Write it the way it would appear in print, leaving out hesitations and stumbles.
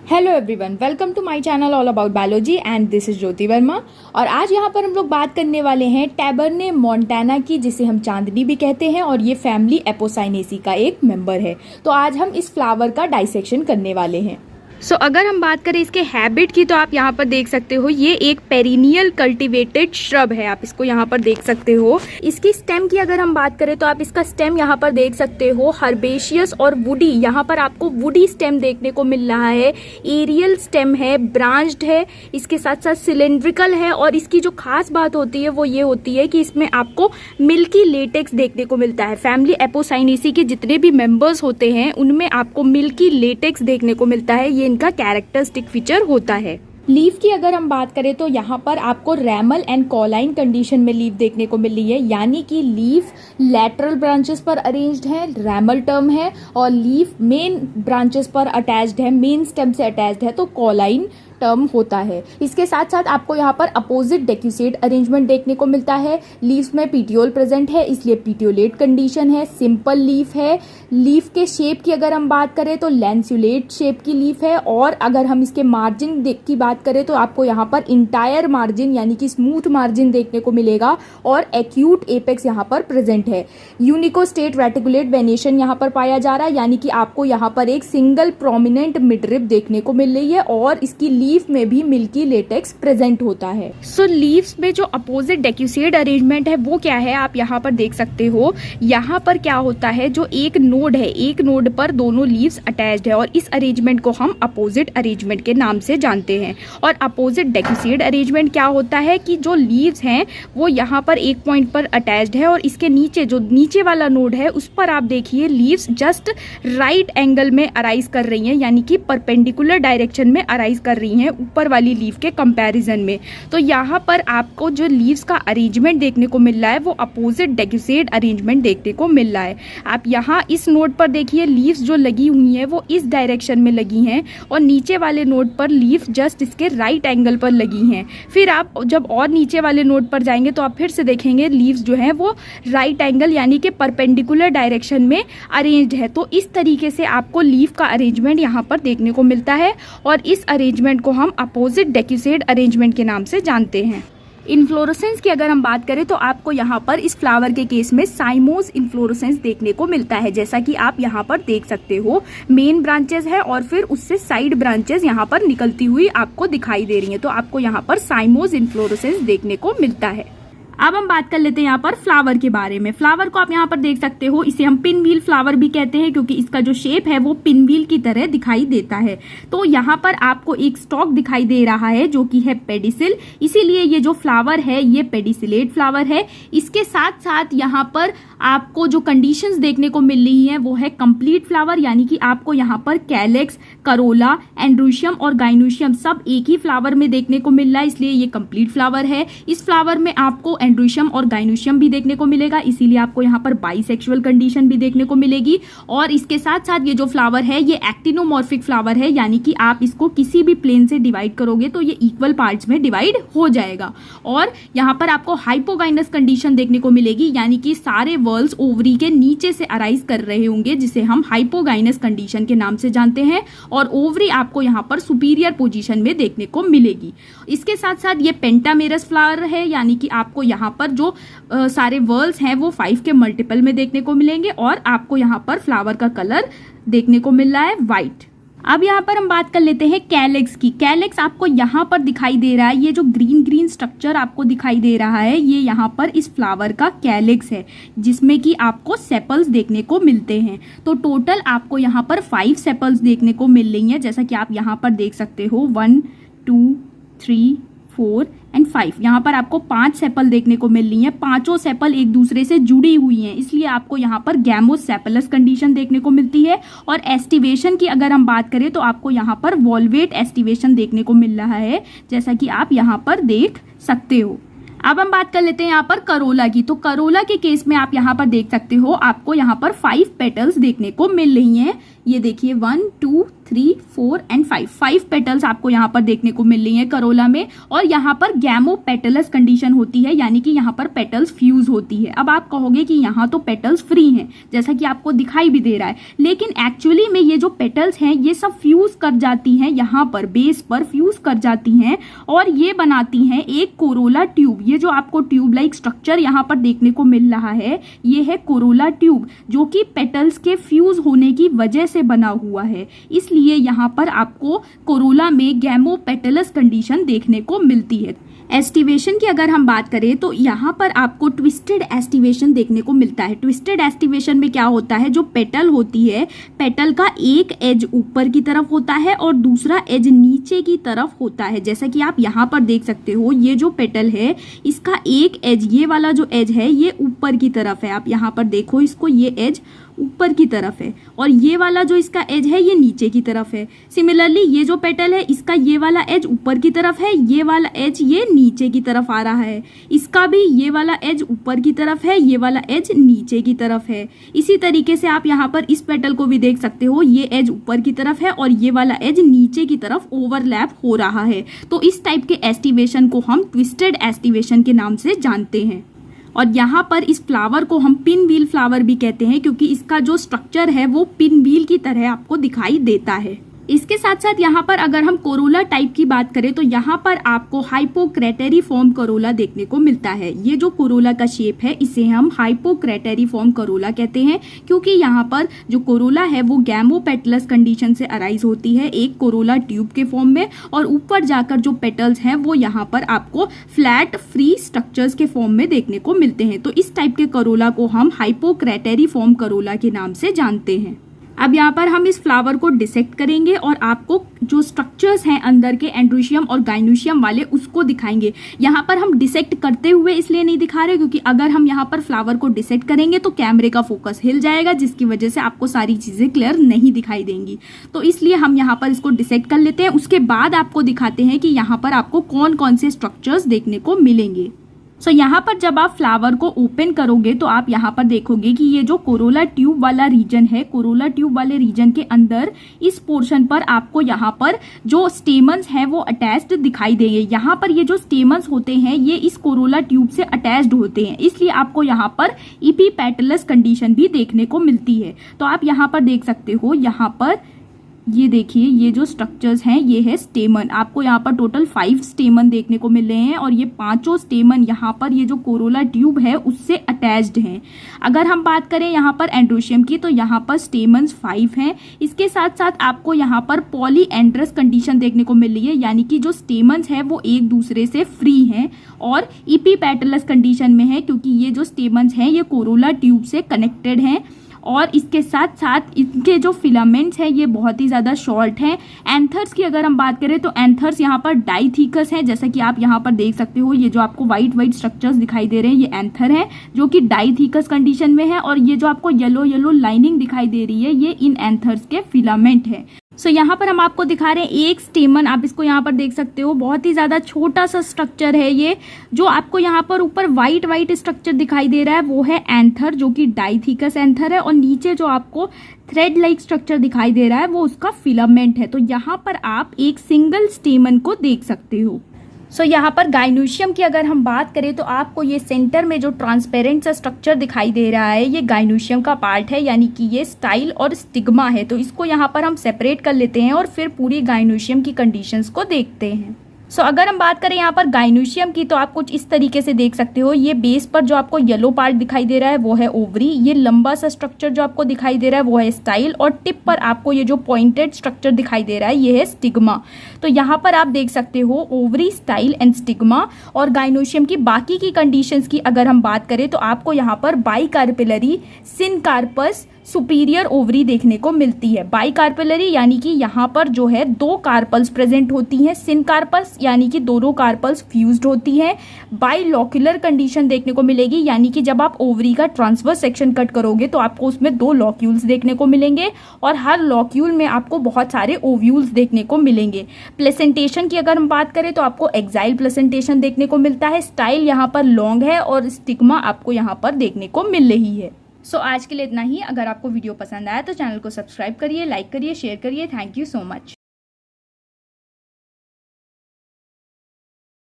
Hello everyone, welcome to my channel all about biology and this is Jyoti Verma. और आज यहाँ पर हम लोग बात करने वाले हैं टैबर्ने मोंटाना की, जिसे हम चांदनी भी कहते हैं, और ये फैमिली एपोसाइनेसी का एक मेंबर है। तो आज हम इस फ्लावर का डाइसेक्शन करने वाले हैं। अगर हम बात करें इसके हैबिट की, तो आप यहाँ पर देख सकते हो ये एक पेरिनियल कल्टीवेटेड श्रब है। आप इसको यहाँ पर देख सकते हो। इसकी स्टेम की अगर हम बात करें तो आप इसका स्टेम यहाँ पर देख सकते हो, हर्बेशियस और वुडी। यहाँ पर आपको वुडी स्टेम देखने को मिल रहा है, एरियल स्टेम है, ब्रांच्ड है, इसके साथ साथ सिलेंड्रिकल है। और इसकी जो खास बात होती है वो ये होती है कि इसमें आपको मिल्की लेटेक्स देखने को मिलता है। फैमिली एपोसाइनेसी के जितने भी मेंबर्स होते हैं उनमें आपको मिल्की लेटेक्स देखने को मिलता है। ये इनका कैरेक्टरिस्टिक फीचर होता है। लीफ की अगर हम बात करें तो यहाँ पर आपको रैमल एंड कॉलाइन कंडीशन में लीफ देखने को मिल रही है, यानी कि लीफ लैटरल ब्रांचेस पर अरेंज्ड है, रैमल टर्म है, और लीफ मेन ब्रांचेस पर अटैच्ड है, मेन स्टेम से अटैच्ड है, तो कॉलाइन टर्म होता है। इसके साथ साथ आपको यहाँ पर अपोजिट डेक्यूसेट अरेंजमेंट देखने को मिलता है। लीव्स में पीटियोल प्रेजेंट है, इसलिए पीटियोलेट कंडीशन है। सिंपल लीफ है। लीफ के शेप की अगर हम बात करें तो लैंसुलेट शेप की लीफ है। और अगर हम इसके मार्जिन की बात करें तो आपको यहाँ पर इंटायर मार्जिन यानी कि स्मूथ मार्जिन देखने को मिलेगा, और एक्यूट एपेक्स यहाँ पर प्रेजेंट है। यूनिकोस्टेट रेटिकुलेट वेनेशन यहाँ पर पाया जा रहा है, यानी कि आपको यहाँ पर एक सिंगल प्रोमिनेंट मिडरिब देखने को मिल रही है, और इसकी लीफ में भी मिल्की लेटेक्स प्रेजेंट होता है। लीव्स में जो अपोजिट डेक्यूसेड अरेंजमेंट है वो क्या है, आप यहाँ पर देख सकते हो। यहाँ पर क्या होता है, जो एक नोड है, एक नोड पर दोनों लीव्स अटैच्ड है, और इस अरेंजमेंट को हम अपोजिट अरेंजमेंट के नाम से जानते हैं। और अपोजिट डेक्यूसेड अरेंजमेंट क्या होता है कि जो लीव्स हैं वो यहाँ पर एक पॉइंट पर अटैच्ड है, और इसके नीचे जो नीचे वाला नोड है उस पर आप देखिए लीव्स जस्ट राइट एंगल में अराइज कर रही हैं, यानी कि परपेंडिकुलर डायरेक्शन में अराइज कर रही हैं ऊपर वाली लीफ के कंपैरिजन में। तो यहाँ पर आपको जो लीव्स का अरेंजमेंट देखने को मिल रहा है वो अपोजिट डेक्यूसेड अरेंजमेंट देखने को मिल रहा है। आप यहाँ इस नोड पर देखिए लीव्स जो लगी हुई हैं वो इस डायरेक्शन में लगी हैं, और नीचे वाले नोड पर लीफ जस्ट इसके राइट एंगल पर लगी हैं। फिर आप जब और नीचे वाले नोड पर जाएंगे तो आप फिर से देखेंगे लीव्स जो हैं वो राइट एंगल यानी कि परपेंडिकुलर डायरेक्शन में अरेंज्ड है। तो इस तरीके से आपको लीफ का अरेंजमेंट यहाँ पर देखने को मिलता है, और इस अरेंजमेंट को हम अपोजिट डेक्यूसेड अरेंजमेंट के नाम से जानते हैं। इन्फ्लोरेसेंस की अगर हम बात करें तो आपको यहाँ पर इस फ्लावर के केस में साइमोस इन्फ्लोरेसेंस देखने को मिलता है, जैसा कि आप यहाँ पर देख सकते हो। मेन ब्रांचेस है और फिर उससे साइड ब्रांचेस यहाँ पर निकलती हुई आपको दिखाई दे रही हैं। तो आपको यहाँ पर साइमोस इन्फ्लोरेसेंस देखने को मिलता है। अब हम बात कर लेते हैं यहाँ पर फ्लावर के बारे में। फ्लावर को आप यहाँ पर देख सकते हो, इसे हम पिन व्हील फ्लावर भी कहते हैं, क्योंकि इसका जो शेप है वो पिन व्हील की तरह दिखाई देता है। तो यहाँ पर आपको एक स्टॉक दिखाई दे रहा है जो कि है पेडिसिल, इसीलिए ये जो फ्लावर है ये पेडिसिलेट फ्लावर है। इसके साथ साथ यहाँ पर आपको जो कंडीशंस देखने को मिल रही हैं वो है कंप्लीट फ्लावर, यानी कि आपको यहाँ पर कैलेक्स, करोला, एंड्रूशियम और गाइनोशियम सब एक ही फ्लावर में देखने को मिल रहा है, इसलिए ये कंप्लीट फ्लावर है। इस फ्लावर में आपको एंड्रूशियम और गाइनोशियम भी देखने को मिलेगा, इसीलिए आपको यहाँ पर बाइसेक्सुअल कंडीशन भी देखने को मिलेगी। और इसके साथ साथ ये जो फ्लावर है ये एक्टिनोमॉर्फिक फ्लावर है, यानी कि आप इसको किसी भी प्लेन से डिवाइड करोगे तो ये इक्वल पार्ट्स में डिवाइड हो जाएगा। और यहाँ पर आपको हाइपोगाइनस कंडीशन देखने को मिलेगी, यानी कि सारे वर्ल्स ओवरी के नीचे से अराइज कर रहे होंगे, जिसे हम हाइपोगाइनस कंडीशन के नाम से जानते हैं। और ओवरी आपको यहाँ पर सुपीरियर पोजीशन में देखने को मिलेगी। इसके साथ साथ ये पेंटामेरस फ्लावर है, यानी कि आपको यहाँ पर जो सारे वर्ल्स हैं वो 5 के मल्टीपल में देखने को मिलेंगे, और आपको यहाँ पर फ्लावर का कलर देखने को मिल रहा है व्हाइट। अब यहाँ पर हम बात कर लेते हैं कैलेक्स की। कैलेक्स आपको यहाँ पर दिखाई दे रहा है, ये जो ग्रीन ग्रीन स्ट्रक्चर आपको दिखाई दे रहा है ये यहाँ पर इस फ्लावर का कैलेक्स है, जिसमें कि आपको सेपल्स देखने को मिलते हैं। तो टोटल आपको यहाँ पर 5 सेपल्स देखने को मिल रही हैं, जैसा कि आप यहाँ पर देख सकते हो 1 2 3 4 एंड 5। यहाँ पर आपको 5 सेपल देखने को मिल रही हैं। पांचों सेपल एक दूसरे से जुड़ी हुई हैं, इसलिए आपको यहाँ पर गैमोसेपलस कंडीशन देखने को मिलती है। और एस्टिवेशन की अगर हम बात करें तो आपको यहाँ पर वॉल्वेट एस्टिवेशन देखने को मिल रहा है, जैसा कि आप यहाँ पर देख सकते हो। अब हम बात कर लेते हैं यहाँ पर करोला की। तो करोला के केस में आप यहाँ पर देख सकते हो, आपको यहाँ पर 5 पेटल्स देखने को मिल रही हैं। ये देखिए 1 2 3 4 एंड 5 पेटल्स आपको यहाँ पर देखने को मिल रही है करोला में। और यहाँ पर गैमो पेटलस कंडीशन होती है, यानी कि यहाँ पर पेटल्स फ्यूज होती है। अब आप कहोगे कि यहाँ तो पेटल्स फ्री हैं, जैसा कि आपको दिखाई भी दे रहा है, लेकिन एक्चुअली में ये जो पेटल्स हैं ये सब फ्यूज कर जाती हैं, यहाँ पर बेस पर फ्यूज कर जाती हैं और ये बनाती हैं एक कोरोला ट्यूब। ये जो आपको ट्यूब लाइक स्ट्रक्चर यहाँ पर देखने को मिल रहा है, ये है कोरोला ट्यूब, जो कि पेटल्स के फ्यूज होने की वजह से बना हुआ है। इसलिए यहाँ पर आपको कोरोला में गैमो पेटलस कंडीशन देखने को मिलती है। एस्टिवेशन की अगर हम बात करें तो यहाँ पर आपको ट्विस्टेड एस्टिवेशन देखने को मिलता है। ट्विस्टेड एस्टिवेशन में क्या होता है, जो पेटल होती है, पेटल का एक एज ऊपर की तरफ होता है और दूसरा एज नीचे की तरफ होता है। जैसा कि आप यहाँ पर देख सकते हो, ये जो पेटल है इसका एक एज, ये वाला जो एज है ये ऊपर की तरफ है। आप यहाँ पर देखो इसको, ये एज ऊपर की तरफ है और ये वाला जो इसका एज है ये नीचे की तरफ है। सिमिलरली ये जो पेटल है इसका ये वाला एज ऊपर की तरफ है, ये वाला एज ये नीचे की तरफ आ रहा है। इसका भी ये वाला एज ऊपर की तरफ है, ये वाला एज नीचे की तरफ है। इसी तरीके से आप यहाँ पर इस पेटल को भी देख सकते हो, ये एज ऊपर की तरफ है और ये वाला एज नीचे की तरफ ओवरलैप हो रहा है। तो इस टाइप के एस्टिवेशन को हम ट्विस्टेड एस्टिवेशन के नाम से जानते हैं। और यहाँ पर इस फ्लावर को हम पिन व्हील फ्लावर भी कहते हैं, क्योंकि इसका जो स्ट्रक्चर है वो पिन व्हील की तरह आपको दिखाई देता है। इसके साथ साथ यहाँ पर अगर हम कोरोला टाइप की बात करें तो यहाँ पर आपको हाइपोक्रेटेरिफॉर्म कोरोला देखने को मिलता है। ये जो कोरोला का शेप है इसे हम हाइपोक्रेटेरिफॉर्म कोरोला कहते हैं, क्योंकि यहाँ पर जो कोरोला है वो गैमोपेटलस कंडीशन से अराइज होती है एक कोरोला ट्यूब के फॉर्म में, और ऊपर जाकर जो पेटल्स हैं वो यहाँ पर आपको फ्लैट फ्री स्ट्रक्चर्स के फॉर्म में देखने को मिलते हैं। तो इस टाइप के कोरोला को हम हाइपोक्रेटेरिफॉर्म कोरोला के नाम से जानते हैं। अब यहाँ पर हम इस फ्लावर को डिसेक्ट करेंगे और आपको जो स्ट्रक्चर्स हैं अंदर के एंड्रोशियम और गाइनोशियम वाले उसको दिखाएंगे। यहाँ पर हम डिसेक्ट करते हुए इसलिए नहीं दिखा रहे क्योंकि अगर हम यहाँ पर फ्लावर को डिसेक्ट करेंगे तो कैमरे का फोकस हिल जाएगा, जिसकी वजह से आपको सारी चीज़ें क्लियर नहीं दिखाई देंगी। तो इसलिए हम यहाँ पर इसको डिसेक्ट कर लेते हैं, उसके बाद आपको दिखाते हैं कि यहाँ पर आपको कौन कौन से स्ट्रक्चर्स देखने को मिलेंगे। सो यहाँ पर जब आप फ्लावर को ओपन करोगे तो आप यहाँ पर देखोगे कि ये जो कोरोला ट्यूब वाला रीजन है, कोरोला ट्यूब वाले रीजन के अंदर इस पोर्शन पर आपको यहाँ पर जो स्टेमन्स हैं वो अटैच्ड दिखाई देंगे। यहाँ पर ये जो स्टेमन्स होते हैं ये इस कोरोला ट्यूब से अटैच्ड होते हैं, इसलिए आपको यहाँ पर इपीपेटलस कंडीशन भी देखने को मिलती है। तो आप यहाँ पर देख सकते हो, यहाँ पर ये देखिए ये जो स्ट्रक्चर्स हैं ये है स्टेमन। आपको यहाँ पर टोटल 5 स्टेमन देखने को मिल रहे हैं और ये पांचों स्टेमन यहाँ पर ये जो कोरोला ट्यूब है उससे अटैच्ड हैं। अगर हम बात करें यहाँ पर एंड्रोशियम की तो यहाँ पर स्टेमन्स 5 हैं। इसके साथ साथ आपको यहाँ पर पॉलीएंड्रस कंडीशन देखने को मिल रही है, यानी कि जो स्टेमन्स है वो एक दूसरे से फ्री हैं और इपीपेटलस कंडीशन में है, क्योंकि ये जो स्टेमन्स हैं ये कोरोला ट्यूब से कनेक्टेड हैं। और इसके साथ साथ इनके जो फिलामेंट्स हैं ये बहुत ही ज़्यादा शॉर्ट हैं। एंथर्स की अगर हम बात करें तो एंथर्स यहाँ पर डाइथिकस हैं, जैसा कि आप यहाँ पर देख सकते हो। ये जो आपको वाइट स्ट्रक्चर्स दिखाई दे रहे हैं ये एंथर हैं जो कि डाइथिकस कंडीशन में है, और ये जो आपको येलो लाइनिंग दिखाई दे रही है ये इन एंथर्स के फिलामेंट है। सो यहाँ पर हम आपको दिखा रहे हैं एक स्टेमन, आप इसको यहाँ पर देख सकते हो, बहुत ही ज़्यादा छोटा सा स्ट्रक्चर है ये। जो आपको यहाँ पर ऊपर वाइट स्ट्रक्चर दिखाई दे रहा है वो है एंथर, जो कि डाइथिकस एंथर है, और नीचे जो आपको थ्रेड लाइक स्ट्रक्चर दिखाई दे रहा है वो उसका फिलामेंट है। तो यहाँ पर आप एक सिंगल स्टेमन को देख सकते हो। सो यहाँ पर गाइनोशियम की अगर हम बात करें तो आपको ये सेंटर में जो ट्रांसपेरेंट सा स्ट्रक्चर दिखाई दे रहा है ये गाइनोशियम का पार्ट है, यानी कि ये स्टाइल और स्टिग्मा है। तो इसको यहाँ पर हम सेपरेट कर लेते हैं और फिर पूरी गाइनोशियम की कंडीशंस को देखते हैं। सो अगर हम बात करें यहाँ पर गाइनोशियम की तो आप कुछ इस तरीके से देख सकते हो। ये बेस पर जो आपको येलो पार्ट दिखाई दे रहा है वो है ओवरी, ये लंबा सा स्ट्रक्चर जो आपको दिखाई दे रहा है वो है स्टाइल, और टिप पर आपको ये जो पॉइंटेड स्ट्रक्चर दिखाई दे रहा है ये है स्टिग्मा। तो यहाँ पर आप देख सकते हो ओवरी, स्टाइल एंड स्टिग्मा। और गाइनोशियम की बाकी की कंडीशंस की अगर हम बात करें तो आपको यहाँ पर बाइकार्पिलरी, सिनकार्पस, सुपीरियर ओवरी देखने को मिलती है। बाइकार्पिलरी यानी कि यहाँ पर जो है 2 कार्पल्स प्रेजेंट होती हैं, सिनकार्पस यानी कि दोनों कार्पल्स फ्यूज्ड होती हैं। बाइलॉक्यूलर कंडीशन देखने को मिलेगी, यानी कि जब आप ओवरी का ट्रांसवर्स सेक्शन कट करोगे तो आपको उसमें 2 लॉक्यूल्स देखने को मिलेंगे और हर लॉक्यूल में आपको बहुत सारे ओव्यूल्स देखने को मिलेंगे। प्लेसेंटेशन की अगर हम बात करें तो आपको एक्साइल प्लेसेंटेशन देखने को मिलता है। स्टाइल यहाँ पर लॉन्ग है और स्टिग्मा आपको यहाँ पर देखने को मिल रही है। सो आज के लिए इतना ही। अगर आपको वीडियो पसंद आया तो चैनल को सब्सक्राइब करिए, लाइक करिए, शेयर करिए। Thank you so much.